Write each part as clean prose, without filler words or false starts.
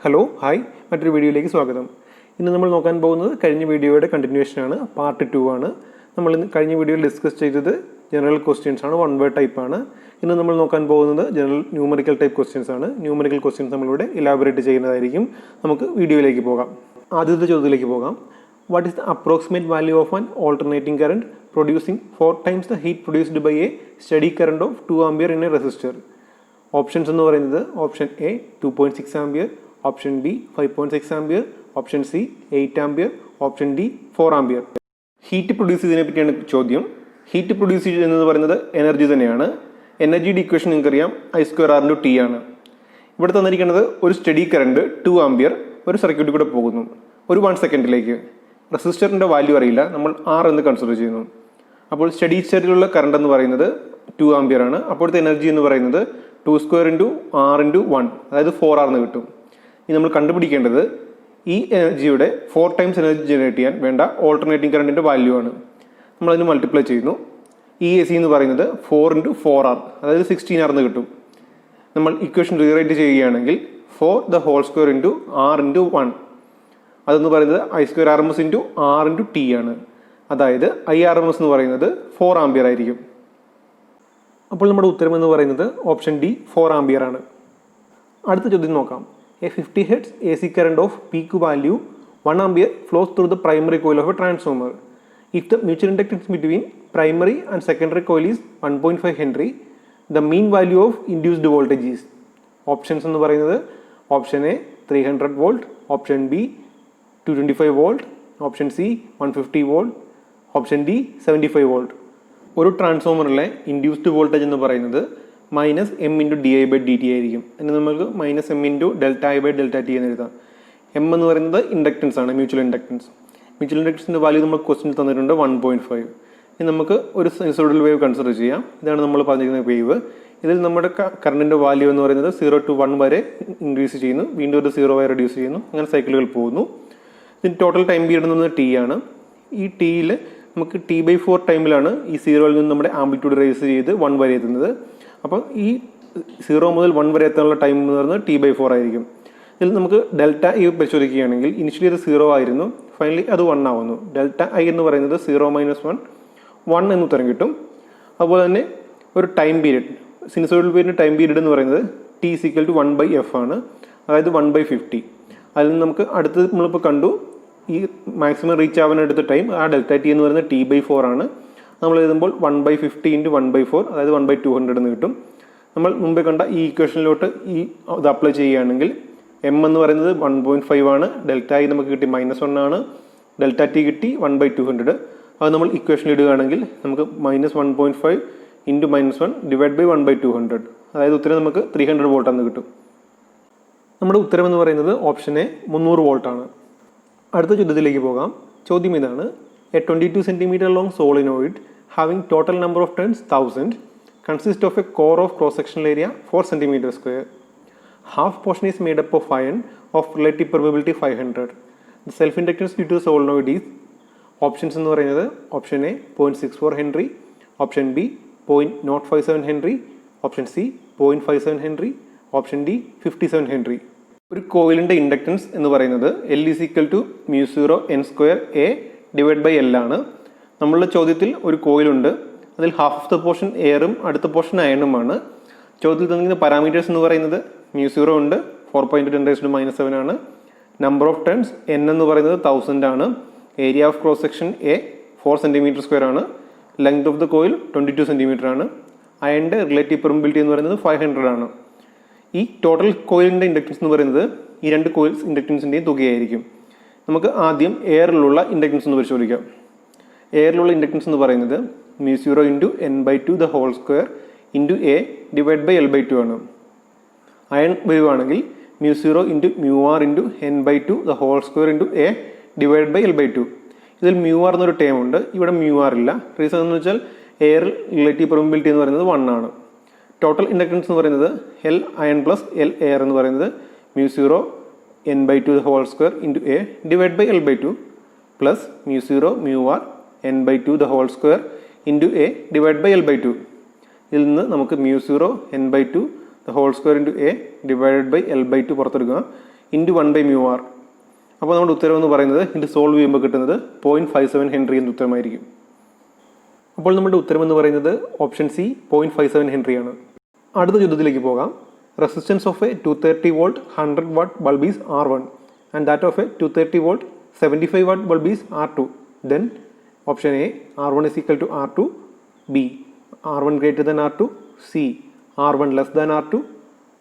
Hello hi, മറ്റൊരു വീഡിയോയിലേക്ക് സ്വാഗതം. ഇന്ന് നമ്മൾ നോക്കാൻ പോകുന്നത് കഴിഞ്ഞ വീഡിയോയുടെ കണ്ടിന്യൂഷനാണ്, പാർട്ട് 2 ആണ്. നമ്മൾ കഴിഞ്ഞ വീഡിയോയിൽ ഡിസ്കസ് ചെയ്തത് ജനറൽ ക്വസ്റ്റ്യൻസ് ആണ്, വൺ വേർഡ് ടൈപ്പ് ആണ്. ഇന്ന് നമ്മൾ നോക്കാൻ പോകുന്നത് ജനറൽ ന്യൂമറിക്കൽ ടൈപ്പ് ക്വസ്റ്റ്യൻസ് ആണ്. ന്യൂമറിക്കൽ ക്വസ്റ്റ്യൻസ് നമ്മളിവിടെ ഇലാബറേറ്റ് ചെയ്യുന്നതായിരിക്കും. നമുക്ക് വീഡിയോയിലേക്ക് പോകാം. ആദ്യത്തെ ചോദ്യത്തിലേക്ക് പോകാം. What is the approximate value of an alternating current producing 4 times the heat produced by a steady current of 2 ampere in a resistor? Options എന്ന് പറയുന്നത് option A 2.6 ampere, option B 5.6 ampere, option C 8 ampere, option D 4 ampere. Heat produce ചെയ്തതിനെ പറ്റിയാണ് ചോദ്യം. Heat produce ചെയ്യുന്നത് പറയുന്നത് energy തന്നെയാണ്. എനർജിയുടെ equation നിങ്ങൾക്കറിയാം, I²R/T ആണ്. ഇവിടെ തന്നിരിക്കുന്നത് ഒരു സ്റ്റഡി കറണ്ട് 2 ആംപിയർ ഒരു സർക്യൂട്ടിൽ കൂടെ പോകുന്നു ഒരു 1 സെക്കൻഡിലേക്ക്. റെസിസ്റ്ററിൻ്റെ വാല്യൂ അറിയില്ല, നമ്മൾ R എന്ന് കൺസിഡർ ചെയ്യുന്നു. അപ്പോൾ സ്റ്റഡി സ്റ്റേറ്റിലുള്ള കറണ്ട് എന്ന് പറയുന്നത് 2 ആംപിയർ ആണ്. അപ്പോഴത്തെ എനർജി എന്ന് പറയുന്നത് 2² × R × 1, അതായത് 4R എന്ന് കിട്ടും. ഇനി നമ്മൾ കണ്ടുപിടിക്കേണ്ടത് ഈ എനർജിയുടെ 4 times എനർജി ജനറേറ്റ് ചെയ്യാൻ വേണ്ട ഓൾട്ടർനേറ്റിംഗ് കറണ്ടിൻ്റെ വാല്യൂ ആണ്. നമ്മളതിന് മൾട്ടിപ്ലൈ ചെയ്യുന്നു. ഈ AC എന്ന് പറയുന്നത് 4 × 4R, അതായത് 16R എന്ന് കിട്ടും. നമ്മൾ ഇക്വേഷൻ റീറൈറ്റ് ചെയ്യുകയാണെങ്കിൽ 4² × R × 1, അതെന്ന് പറയുന്നത് I²RMS × R × T ആണ്. അതായത് IRMS എന്ന് പറയുന്നത് 4 ആംപിയർ ആയിരിക്കും. അപ്പോൾ നമ്മുടെ ഉത്തരം എന്ന് പറയുന്നത് ഓപ്ഷൻ ഡി 4 ആംപിയർ ആണ്. അടുത്ത ചോദ്യം നോക്കാം. A 50 Hz AC current of peak value 1 ampere flows through the primary coil of a transformer. If the mutual inductance between primary and secondary coil is 1.5 Henry, the mean value of induced voltage is? Options എന്ന് പറയുന്നത് option A 300 volt, option B 225 volt, option C 150 volt, option D 75 volt. ഒരു ട്രാൻസ്ഫോമറിലെ induced voltage എന്ന് പറയുന്നത് -M × di/dt ആയിരിക്കും. അതിന് നമുക്ക് -M × ΔI/ΔT എന്ന് എഴുതാം. M എന്ന് പറയുന്നത് ഇൻഡക്റ്റൻസ് ആണ്, മ്യൂച്വൽ ഇൻഡക്റ്റൻസ്. മ്യൂച്വൽ ഇൻഡക്റ്റൻസിൻ്റെ വാല്യൂ നമ്മൾ ക്വസ്റ്റ്യനിൽ തന്നിട്ടുണ്ട് 1.5. ഇനി നമുക്ക് ഒരു സിനുസോയ്ഡൽ വേവ് കൺസിഡർ ചെയ്യാം. ഇതാണ് നമ്മൾ പറഞ്ഞിരിക്കുന്ന വേവ്. ഇതിൽ നമ്മുടെ കറണ്ടിൻ്റെ വാല്യൂ എന്ന് പറയുന്നത് 0 to 1 വരെ ഇൻക്രീസ് ചെയ്യുന്നു, വീണ്ടും ഒരു 0 വരെ റെഡ്യൂസ് ചെയ്യുന്നു, അങ്ങനെ സൈക്കിളുകൾ പോകുന്നു. ഇതിന് ടോട്ടൽ ടൈം പീരീഡ് എന്ന് പറയുന്നത് T ആണ്. ഈ Tയിൽ നമുക്ക് T/4 ടൈമിലാണ് ഈ 0യിൽ നിന്ന് നമ്മുടെ ആംപ്ലിറ്റ്യൂഡ് റേസ് ചെയ്ത് 1 വരെ എത്തുന്നത്. അപ്പോൾ ഈ 0 മുതൽ 1 വരെ എത്താനുള്ള ടൈം എന്ന് പറയുന്നത് T/4 ആയിരിക്കും. ഇതിൽ നമുക്ക് ΔI പരിശോധിക്കുകയാണെങ്കിൽ ഇനിഷ്യലി അത് 0 ആയിരുന്നു, ഫൈനലി അത് 1 ആവുന്നു. ΔI എന്ന് പറയുന്നത് 0 - 1 എന്ന് ഉത്തരം കിട്ടും. അതുപോലെ തന്നെ ഒരു ടൈം പീരീഡ്, സിനുസോയ്ഡൽ വേവിൻ്റെ ടൈം പീരീഡ് എന്ന് പറയുന്നത് T = 1/f ആണ്, അതായത് 1/50. അതിൽ നിന്ന് നമുക്ക് അടുത്തത് നമ്മളിപ്പോൾ കണ്ടു, ഈ മാക്സിമം റീച്ച് ആവാൻ എടുത്ത ടൈം ആ ΔT എന്ന് പറയുന്നത് T/4 ആണ്. നമ്മൾ എഴുതുമ്പോൾ 1/50 × 1/4, അതായത് 1/200 എന്ന് കിട്ടും. നമ്മൾ മുമ്പേ കണ്ട ഈ ഇക്വേഷനിലോട്ട് ഇത് അപ്ലൈ ചെയ്യുകയാണെങ്കിൽ M എന്ന് പറയുന്നത് 1.5 ആണ്, ΔI നമുക്ക് കിട്ടി -1 ആണ്, ΔT കിട്ടി 1/200. അത് നമ്മൾ ഇക്വേഷനിൽ ഇടുകയാണെങ്കിൽ നമുക്ക് -1.5 × -1 / 1/200, അതായത് ഉത്തരം നമുക്ക് 300 വോൾട്ട് എന്ന് കിട്ടും. നമ്മുടെ ഉത്തരം എന്ന് പറയുന്നത് ഓപ്ഷൻ എ 300 വോൾട്ട് ആണ്. അടുത്ത ചോദ്യത്തിലേക്ക് പോകാം. ചോദ്യം ഇതാണ്. A 22 cm long solenoid having total number of turns 1000 consists of a core of cross-sectional area 4 cm². Half portion is made up of iron of relative permeability 500. The self-inductance due to the solenoid is? Options എന്ന് പറയുന്നത് option A 0.64 Henry, option B 0.057 Henry, option C 0.57 Henry, option D 57 Henry. ഒരു കോയിലിൻ്റെ inductance എന്ന് പറയുന്നത് L = μ0 n²A / L ആണ്. നമ്മളുടെ ചോദ്യത്തിൽ ഒരു കോയിലുണ്ട്, അതിൽ ഹാഫ് ഓഫ് ദ പോർഷൻ എയറും അടുത്ത പോർഷൻ അയണുമാണ്. ചോദ്യത്തിൽ തന്നിരിക്കുന്ന പാരാമീറ്റേഴ്സ് എന്ന് പറയുന്നത് μ0 ഉണ്ട്, 4.10⁻⁻7 ആണ്. നമ്പർ ഓഫ് ടേൺസ് N എന്ന് പറയുന്നത് 1000 ആണ്. Area of cross section A 4 cm² ആണ്. Length of the coil 22 cm ആണ്. അയണിൻ്റെ റിലേറ്റീവ് പെർമിബിലിറ്റി എന്ന് പറയുന്നത് 500 ആണ്. ഈ ടോട്ടൽ കോയിലിൻ്റെ ഇൻഡക്റ്റൻസ് എന്ന് പറയുന്നത് ഈ രണ്ട് കോയിൽസ് ഇൻഡക്റ്റൻസിൻ്റെയും തുകയായിരിക്കും. നമുക്ക് ആദ്യം എയറിലുള്ള ഇൻഡക്റ്റൻസ് എന്ന് പരിശോധിക്കാം. എയറിലുള്ള ഇൻഡക്റ്റൻസ് എന്ന് പറയുന്നത് μ0 × n/2² × A / L/2 ആണ്. അയൺ വേവ് ആണെങ്കിൽ μ0 × μr × n/2² × A / L/2. ഇതിൽ μr എന്നൊരു ടേം ഉണ്ട്, ഇവിടെ μr ഇല്ല. റീസൺ എന്ന് വെച്ചാൽ എയർ റിലേറ്റീവ് പെർമിബിലിറ്റി എന്ന് പറയുന്നത് 1 ആണ്. ടോട്ടൽ ഇൻഡക്റ്റൻസ് എന്ന് പറയുന്നത് L അയൺ + L എയർ എന്ന് പറയുന്നത് μ0 n/2² × A / L/2 plus μ0 μr n/2² × A / L/2. ഇതിൽ നിന്ന് നമുക്ക് μ0 n/2 the whole square into a divided by L/2 പുറത്തെടുക്കുക ഇൻറ്റു 1/μr. അപ്പോൾ നമ്മുടെ ഉത്തരം എന്ന് പറയുന്നത് ഇത് സോൾവ് ചെയ്യുമ്പോൾ കിട്ടുന്നത് 0.57 ഹെൻറി എന്ന ഉത്തരമായിരിക്കും. അപ്പോൾ നമ്മുടെ ഉത്തരം എന്ന് പറയുന്നത് ഓപ്ഷൻ സി 0.57 ഹെൻറിയാണ്. അടുത്ത ചോദ്യത്തിലേക്ക് പോകാം. Resistance of A 230 volt 100 watt bulb is R1 and that of A 230 volt 75 watt bulb is R2. Then option A R1 is equal to R2, B R1 greater than R2, C R1 less than R2,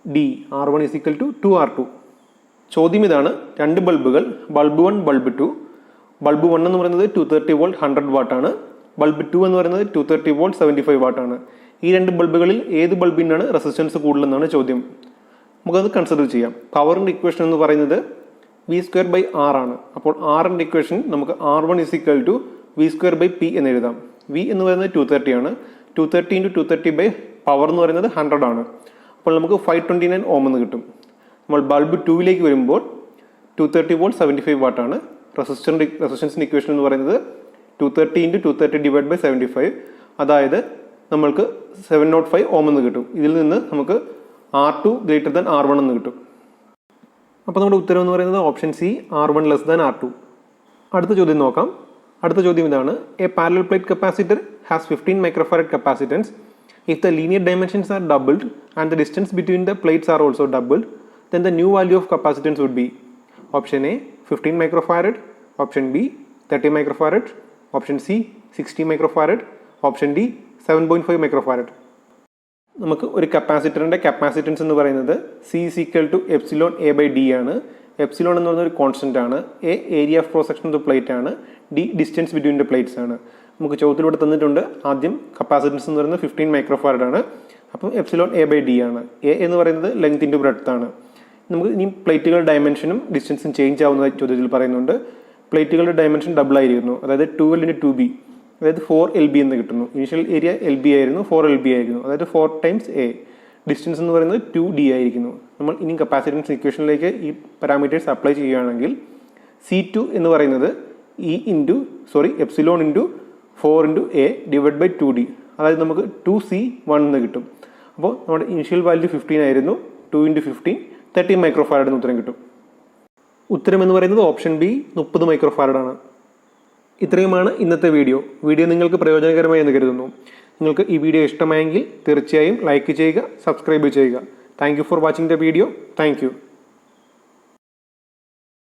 D R1 is equal to 2R2. ചോദ്യം ഇതാണ്. രണ്ട് ബൾബുകൾ, bulb 1 bulb 2. Bulb 1 എന്ന് പറയുന്നത് 230 volt 100 വാട്ടാണ്. Bulb 2 എന്ന് പറയുന്നത് 230 volt 75 വാട്ടാണ്. ഈ രണ്ട് ബൾബുകളിൽ ഏത് ബൾബിനാണ് റെസിസ്റ്റൻസ് കൂടുതലെന്നാണ് ചോദ്യം. നമുക്കത് കൺസിഡർ ചെയ്യാം. പവറിൻ്റെ ഇക്വേഷൻ എന്ന് പറയുന്നത് V²/R ആണ്. അപ്പോൾ ആറിൻ്റെ ഇക്വേഷൻ നമുക്ക് R1 is equal to V²/P എന്ന് എഴുതാം. V എന്ന് പറയുന്നത് 230 ആണ്. 230 × 230 പവർ എന്ന് പറയുന്നത് 100 ആണ്. അപ്പോൾ നമുക്ക് 529 ഓം എന്ന് കിട്ടും. നമ്മൾ ബൾബ് 2ലേക്ക് വരുമ്പോൾ 230 വോൾട്ട് 75 വാട്ടാണ്. റെസിസ്റ്റൻസിൻ്റെ ഇക്വേഷൻ എന്ന് പറയുന്നത് 230 × 230 ഡിവൈഡ് ബൈ 75, അതായത് നമ്മൾക്ക് 705 ഓം എന്ന് കിട്ടും. ഇതിൽ നിന്ന് നമുക്ക് R2 ഗ്രേറ്റർ ദാൻ R1 എന്ന് കിട്ടും. അപ്പോൾ നമ്മുടെ ഉത്തരം എന്ന് പറയുന്നത് option C R1 less than R2. അടുത്ത ചോദ്യം നോക്കാം. അടുത്ത ചോദ്യം ഇതാണ്. A parallel plate capacitor has 15 microfarad capacitance. If the linear dimensions are doubled and the distance between the plates are also doubled, then the new value of capacitance would be option A 15 microfarad, option B 30 microfarad, option C 60 microfarad, option D 7.5 microfarad. നമുക്ക് ഒരു കപ്പാസിറ്ററിൻ്റെ capacitance എന്ന് പറയുന്നത് C is equal to epsilon A/D ആണ്. Epsilon എന്ന് പറയുന്ന ഒരു constant ആണ്. A area of cross section of the plate ആണ്. D distance between the plates ആണ്. നമുക്ക് ചോദ്യത്തിലൂടെ തന്നിട്ടുണ്ട്. ആദ്യം കപ്പാസിറ്റൻസ് എന്ന് പറയുന്നത് 15 മൈക്രോഫാരഡ് ആണ്. അപ്പം എപ്സിലോൺ A/D ആണ്. A എന്ന് പറയുന്നത് ലെങ്ത് ഇൻറ്റു ബ്രെഡ്ത്ത് ആണ്. നമുക്ക് ഇനി പ്ലേറ്റുകളുടെ ഡയമെൻഷനും ഡിസ്റ്റൻസും ചേഞ്ച് ആവുന്ന ചോദ്യത്തിൽ പറയുന്നുണ്ട്. പ്ലേറ്റുകളുടെ ഡയമെൻഷൻ ഡബിൾ ആയിരിക്കുന്നു, അതായത് 12 × 2B, അതായത് 4LB എന്ന് കിട്ടുന്നു. ഇനീഷ്യൽ ഏരിയ LB ആയിരുന്നു, 4LB ആയിരുന്നു, അതായത് 4 times A. ഡിസ്റ്റൻസ് എന്ന് പറയുന്നത് 2D ആയിരിക്കുന്നു. നമ്മൾ ഇനി കപ്പാസിറ്റൻസ് ഇക്വേഷനിലേക്ക് ഈ പാരാമീറ്റേഴ്സ് അപ്ലൈ ചെയ്യുകയാണെങ്കിൽ C2 എന്ന് പറയുന്നത് epsilon into 4 × A divide by 2D, അതായത് നമുക്ക് 2C1 എന്ന് കിട്ടും. അപ്പോൾ നമ്മുടെ ഇനിഷ്യൽ വാല്യൂ 15 ആയിരുന്നു. 2 × 15 30 മൈക്രോഫാരഡ് എന്ന് ഉത്തരം കിട്ടും. ഉത്തരം എന്ന് പറയുന്നത് ഓപ്ഷൻ ബി 30 മൈക്രോഫാരഡ് ആണ്. ഇത്രയുമാണ് ഇന്നത്തെ വീഡിയോ. നിങ്ങൾക്ക് പ്രയോജനകരമായി എന്ന് കരുതുന്നു. നിങ്ങൾക്ക് ഈ വീഡിയോ ഇഷ്ടമായെങ്കിൽ തീർച്ചയായും ലൈക്ക് ചെയ്യുക, സബ്സ്ക്രൈബ് ചെയ്യുക. Thank you for watching the video. Thank you.